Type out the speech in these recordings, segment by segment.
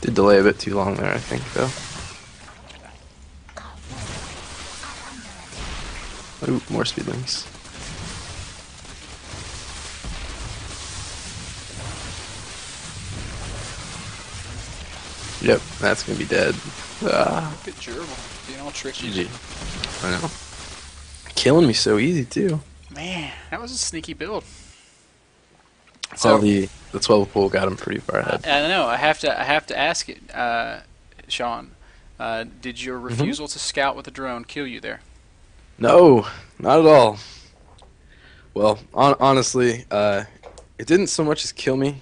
Did delay a bit too long there, I think, though. Ooh, more speedlings. Yep, that's gonna be dead. Ah, Look at Gerbil being all tricky. GG. I know. Killing me so easy, too. Man, that was a sneaky build. All So the 12 pool got him pretty far I ahead. don't know. I have to ask it, Sean. Did your Hmm. refusal to scout with the drone kill you there? No, not at all. Well, honestly, it didn't so much as kill me.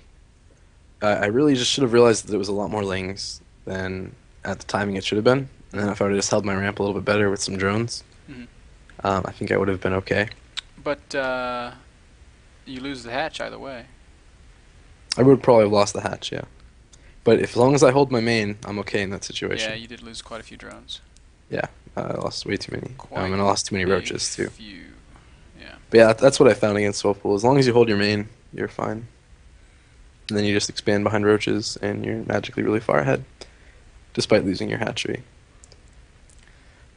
I really just should have realized that it was a lot more lings than at the timing it should have been. And then if I would have just held my ramp a little bit better with some drones, Hmm. I think I would have been okay. But you lose the hatch either way. I would probably have lost the hatch, yeah. But if, as long as I hold my main, I'm okay in that Yeah, situation. you did lose quite a few drones. Yeah, I lost way too many. Quite And I lost too many a roaches, too. few. Yeah. But yeah, that's what I found against Swellpool. As long as you hold your main, you're fine. And then you just expand behind roaches, and you're magically really far ahead, despite losing your hatchery.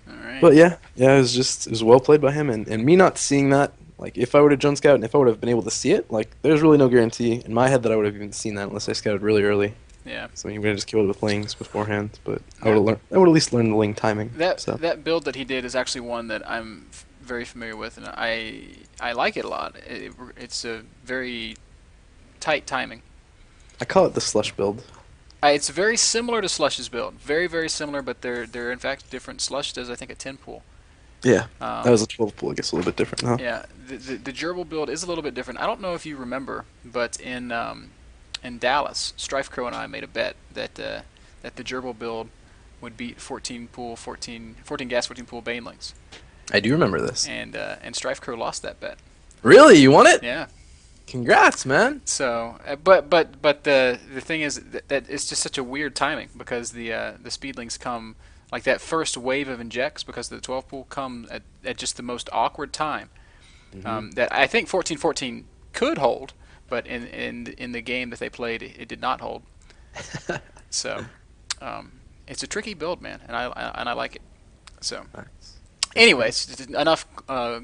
All right. But yeah, it was well played by him, and me not seeing that, like if I would have Jones Scout and if I would have been able to see it, like there's really no guarantee in my head that I would have even seen that unless I scouted really early. Yeah. So you would have just killed it with lings beforehand, but Now, I would at least learn the ling timing. So that build that he did is actually one that I'm very familiar with, and I like it a lot. It's a very tight timing. I call it the slush build. It's very similar to Slush's build, very similar, but they're in fact different. Slush does I think a 10 pool. Yeah, that Um, was a 12 pool. I guess a little bit different, huh? yeah, the gerbil build is a little bit different. I don't know if you remember, but in Dallas, Strife Crow and I made a bet that that the gerbil build would beat 14 pool 14 gas 14 pool banelings, I do remember this. and Strife Crow lost that bet. Really, you won it? Yeah. Congrats, man. So, but the thing is that it's just such a weird timing because the speedlings come like that first wave of injects because the 12 pool come at just the most awkward time. Hmm. That I think 14-14 could hold, but in the game that they played, it did not hold. So, it's a tricky build, man, and I like it. So, Nice. anyways, enough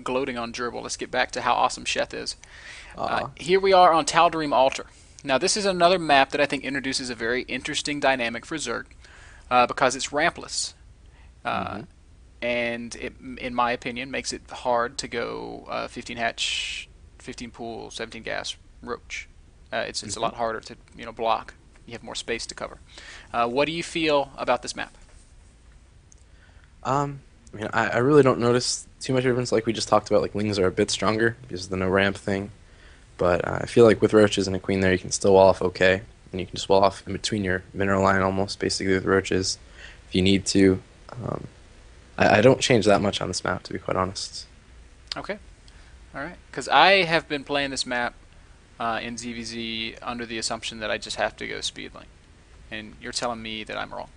gloating on Gerbil. Let's get back to how awesome Sheth is. Aw. Here we are on Tal'Darim Altar. Now, this is another map that I think introduces a very interesting dynamic for Zerg because it's rampless. Uh, Hmm. and it, in my opinion, makes it hard to go 15 hatch, 15 pool, 17 gas roach. It's a Hmm. lot harder to block. You have more space to cover. What do you feel about this map? I mean, I really don't notice too much difference. Like we just talked about, like lings are a bit stronger because of the no ramp thing. But I feel like with roaches and a queen there, you can still wall off okay, and you can just wall off in between your mineral line almost, basically with roaches, if you need to. Um, I don't change that much on this map, to be quite honest. Okay, all right. Because I have been playing this map in ZvZ under the assumption that I just have to go speedling, and you're telling me that I'm wrong.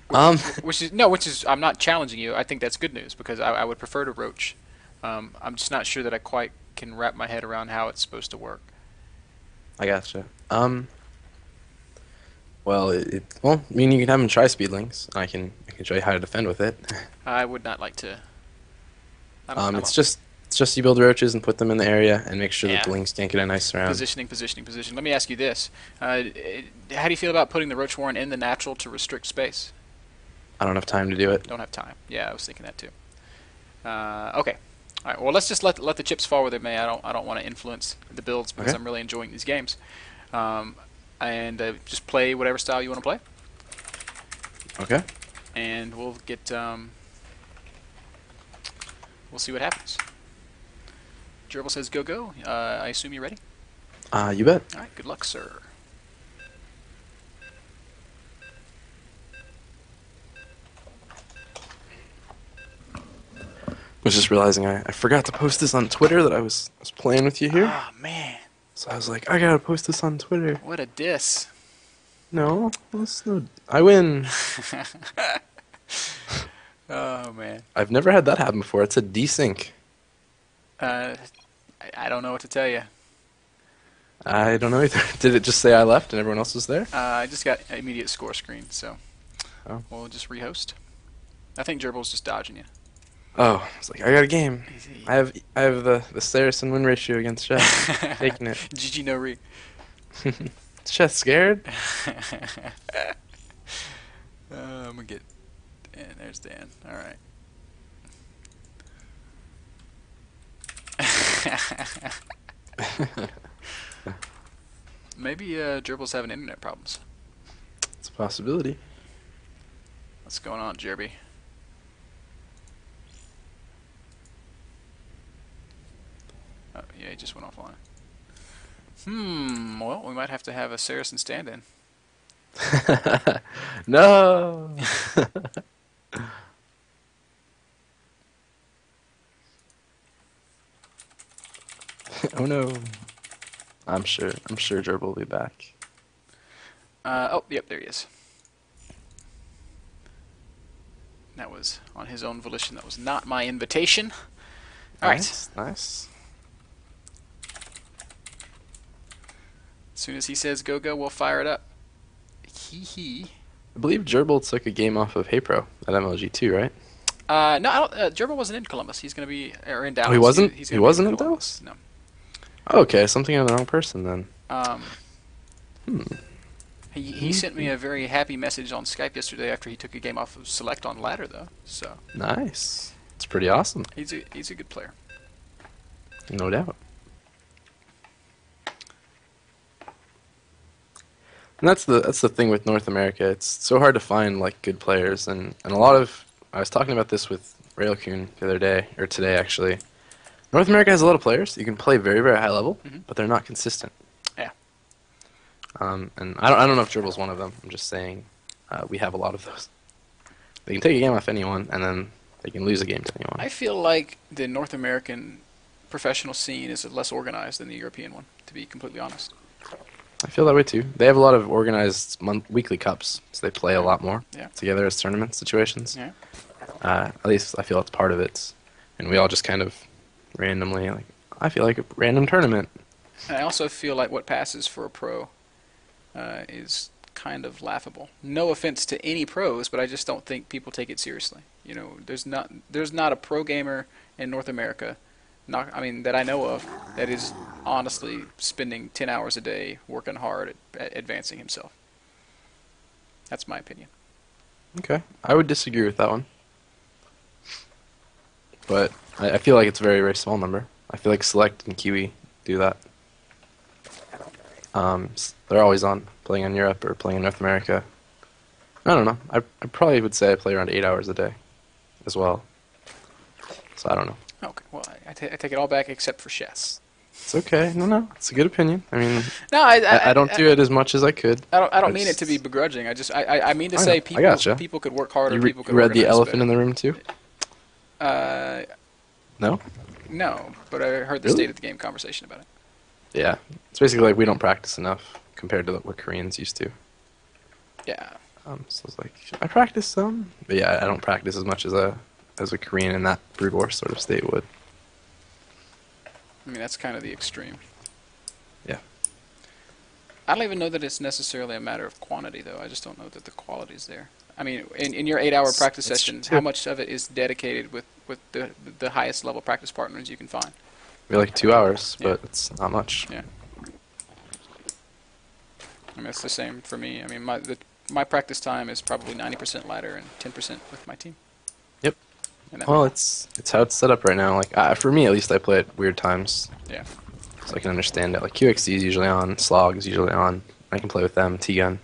Which, Um, which is no, which is I'm not challenging you. I think that's good news because I would prefer to roach. I'm just not sure that I quite can wrap my head around how it's supposed to work. I gotcha. Well, well, I mean, you can have them try speedlings. I can show you how to defend with it. I would not like to. I don't. It's just you build roaches and put them in the area and make sure that Yeah. the lings can't get a nice surround. Positioning. Let me ask you this: how do you feel about putting the roach warren in the natural to restrict space? I don't have time to do it. Don't have time. Yeah, I was thinking that too. Okay. All right. Well, let's just let the chips fall where they may. I don't want to influence the builds because Okay. I'm really enjoying these games. Um, and just play whatever style you want to play, Okay. and we'll get we'll see what happens. Gerbil says go go. I assume you're ready. You bet. All right. Good luck, sir. Was just realizing I forgot to post this on Twitter that was playing with you here. Ah man, So I was like, I gotta post this on Twitter. what a diss. No, that's no. I win. Oh man. I've never had that happen before. It's a desync. Uh, I don't know what to tell you. I don't know either. Did it just say I left and everyone else was there? I just got an immediate score screen, so Oh. we'll just rehost. I think Gerbil's just dodging you. Oh, it's like I got a game. Easy. I have the Saracen win ratio against Sheth. Taking it. GG no re. Sheth scared? I'm gonna get Dan. There's Dan. All right. Maybe Gerbil's having internet problems. It's a possibility. What's going on, Jerby? Oh, yeah, he just went offline. Well, we might have to have a Saracen stand-in. No. Oh no. I'm sure Gerbil will be back. Oh, yep, there he is. That was on his own volition. That was not my invitation. All right. Nice, nice. As soon as he says go go, we'll fire it up. Hee hee. I believe Gerbil took a game off of Hey Pro at MLG too, right? No, I don't. Gerbil wasn't in Columbus. He's going to be or in Dallas. Oh, he wasn't? He's He gonna be wasn't in Columbus. Dallas? Oh, okay, something on the wrong person then. No. Hmm. He sent me a very happy message on Skype yesterday after he took a game off of Select on ladder though. So Nice. It's pretty awesome. he's a good player. No doubt. And that's the thing with North America. It's so hard to find like good players, and a lot of I was talking about this with Railcoon the other day or today actually. North America has a lot of players. You can play very very high level, but they're not consistent. Yeah. And I don't know if Gerbil's one of them. I'm just saying we have a lot of those. They can take a game off anyone, and then they can lose a game to anyone. I feel like the North American professional scene is less organized than the European one, to be completely honest. I feel that way too. They have a lot of organized weekly cups, so they play a lot more Yeah. together as tournament situations. Yeah. At least I feel that's part of it, and we all just kind of randomly like. I feel like a random tournament. And I also feel like what passes for a pro is kind of laughable. No offense to any pros, but I just don't think people take it seriously. You know, there's not a pro gamer in North America, that I know of, that is honestly spending 10 hours a day working hard at advancing himself. That's my opinion. Okay, I would disagree with that one, but I feel like it's a very very small number. I feel like Select and Kiwi do that. They're always on playing in Europe or playing in North America. I don't know. I probably would say I play around 8 hours a day, as well. So I don't know. Okay, well, I take it all back except for Sheth. It's okay. No, it's a good opinion. I mean, No, I don't do it as much as I could. I don't mean it to be begrudging. I mean to I say know. I gotcha. people could work harder. You People could read the organize elephant better. in the room too? No? No, but I heard the Really? state of the game conversation about it. Yeah. It's basically like we don't practice enough compared to what Koreans used to. Yeah. So it's like I practice some, but yeah, I don't practice as much as a Korean in that Brood War sort of state would. I mean, that's kind of the extreme. Yeah. I don't even know that it's necessarily a matter of quantity, though. I just don't know that the quality's there. I mean, in your 8-hour practice It's session, true. how much of it is dedicated with the highest level practice partners you can find? Maybe like 2 hours, Yeah. but it's not much. Yeah. I mean, it's the same for me. I mean, my practice time is probably 90% ladder and 10% with my team. Yep. And that- Well, it's how it's set up right now. Like for me, at least, I play at weird times, yeah. so I can understand it. Like QXD is usually on, Slog is usually on. I can play with them, T-Gun.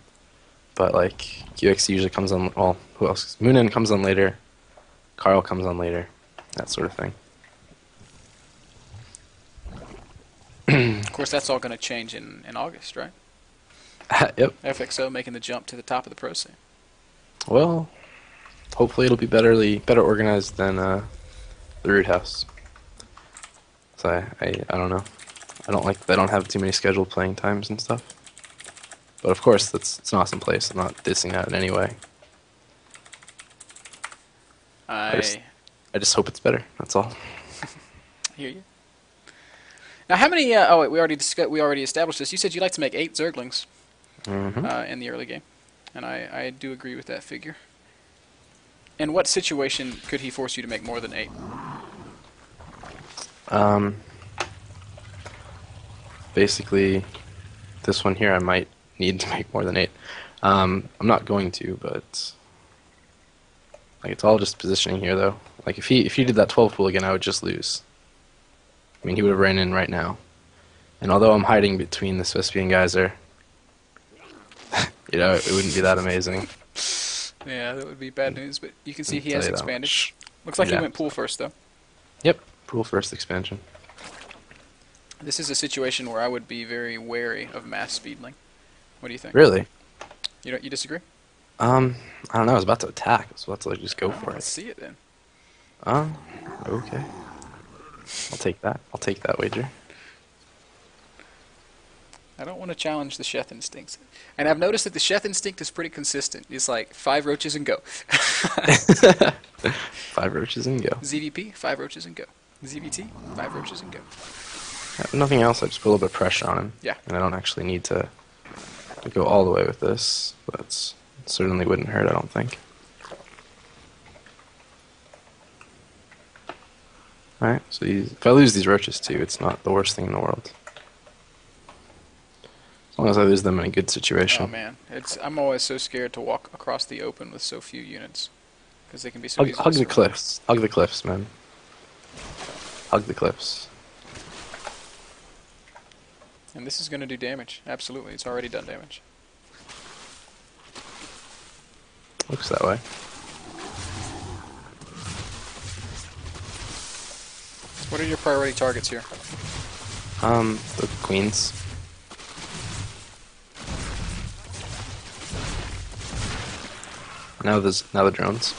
But like QXD usually comes on. Well, who else? Moonin comes on later. Carl comes on later. That sort of thing. Of course, that's all going to change in August, right? Yep. FXO making the jump to the top of the pro scene. Well, hopefully it'll be better organized than the Root House. So I don't know. They don't have too many scheduled playing times and stuff. But of course, it's an awesome place. I'm not dissing that in any way. I just hope it's better. That's all. Hear you. Now, how many? Oh, wait, we already established this. You said you like to make 8 Zerglings Hmm. in the early game, and I do agree with that figure. In what situation could he force you to make more than 8? Um, basically, this one here I might need to make more than 8. I'm not going to, but like it's all just positioning here though. Like if he did that 12 pool again, I would just lose. I mean, he would have ran in right now. And although I'm hiding between this Vespian geyser, it wouldn't be that amazing. Yeah, that would be bad news. But you can see I'll he tell has you that expanded. much. Looks like he Yeah. went pool first, though. Yep. Pool first expansion. This is a situation where I would be very wary of mass speedling. What do you think? Really? You disagree? I don't know. I was about to attack. I was about to like just go for Let's it. see it then. Um, okay. I'll take that. I'll take that wager. I don't want to challenge the Sheth instincts. And I've noticed that the Sheth instinct is pretty consistent. It's like 5 roaches and go. 5 roaches and go. ZVP, 5 roaches and go. ZVT, 5 roaches and go. If nothing else, I just put a little bit of pressure on him. Yeah. And I don't actually need to go all the way with this, but it certainly wouldn't hurt, I don't think. Alright, so if I lose these roaches too, it's not the worst thing in the world. As long as I lose them in a good situation. Oh man, I'm always so scared to walk across the open with so few units. Because they can be so easy Hug to the surround. cliffs. Hug the cliffs, man. Hug the cliffs. And this is going to do damage. Absolutely, it's already done damage. Looks that way. What are your priority targets here? The queens. Now the drones.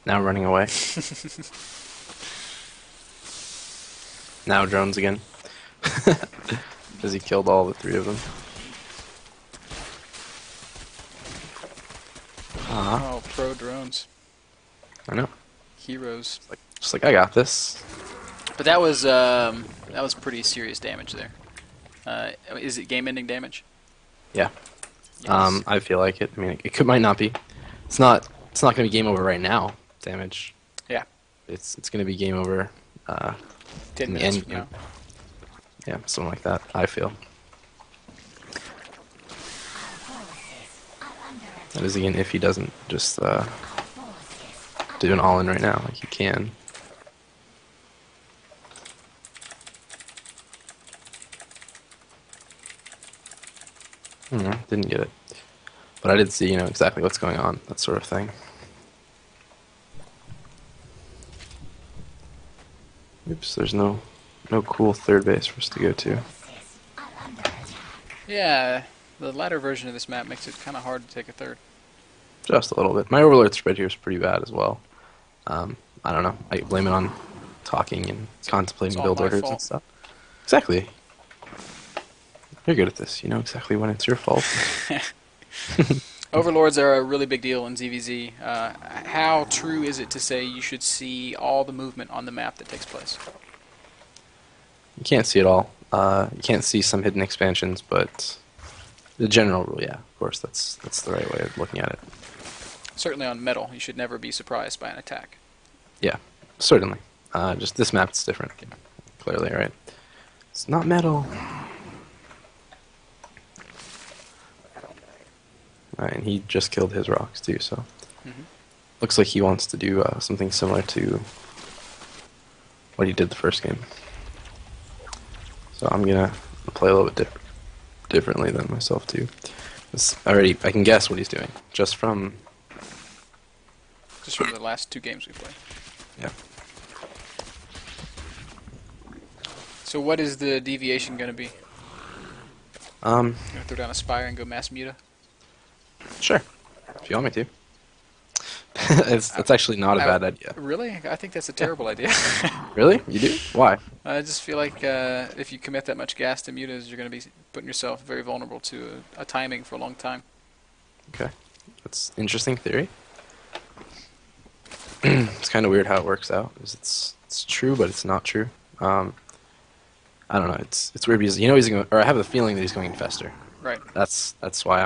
Now running away. Now drones again. Because he killed all the 3 of them. Oh, pro drones. I know. Heroes. Just like I got this. But that was pretty serious damage there. Is it game-ending damage? Yeah. Yes. I feel like it. I mean, might not be. It's not going to be game over right now. Damage. Yeah. It's going to be game over. 10 in the minutes, end, you know. Yeah, something like that. I feel. That is again if he doesn't just do an all-in right now, like he can. Didn't get it, but I did see, exactly what's going on, that sort of thing. Oops, there's no cool third base for us to go to. Yeah, the latter version of this map makes it kind of hard to take a third. Just a little bit. My overlord spread here is pretty bad as well. I don't know. I blame it on talking and contemplating It's all build my orders and fault. stuff. Exactly. You're good at this. You know exactly when it's your fault. Overlords are a really big deal in ZvZ. How true is it to say you should see all the movement on the map that takes place? You can't see it all. You can't see some hidden expansions, but the general rule, yeah, of course, that's the right way of looking at it. Certainly on metal, you should never be surprised by an attack. Yeah, certainly. Just this map, it's different. Clearly, right? It's not metal. Alright, and he just killed his rocks too, so looks like he wants to do something similar to what he did the first game. So I'm gonna play a little bit differently than myself too. I can guess what he's doing just from The last 2 games we played. yeah. So what is the deviation going to be? Um, Going to throw down a Spire and go mass muta? sure, if you want me to. It's actually not a bad idea. Really? I think that's a terrible idea. Really? You do? Why? I just feel like if you commit that much gas to mutas, you're going to be putting yourself very vulnerable to a timing for a long time. Okay, that's interesting theory. It's kind of weird how it works out. 'Cause it's true, but it's not true. Um, I don't know. It's weird because you know he's going, or I have a feeling that he's going to fester. Right. That's why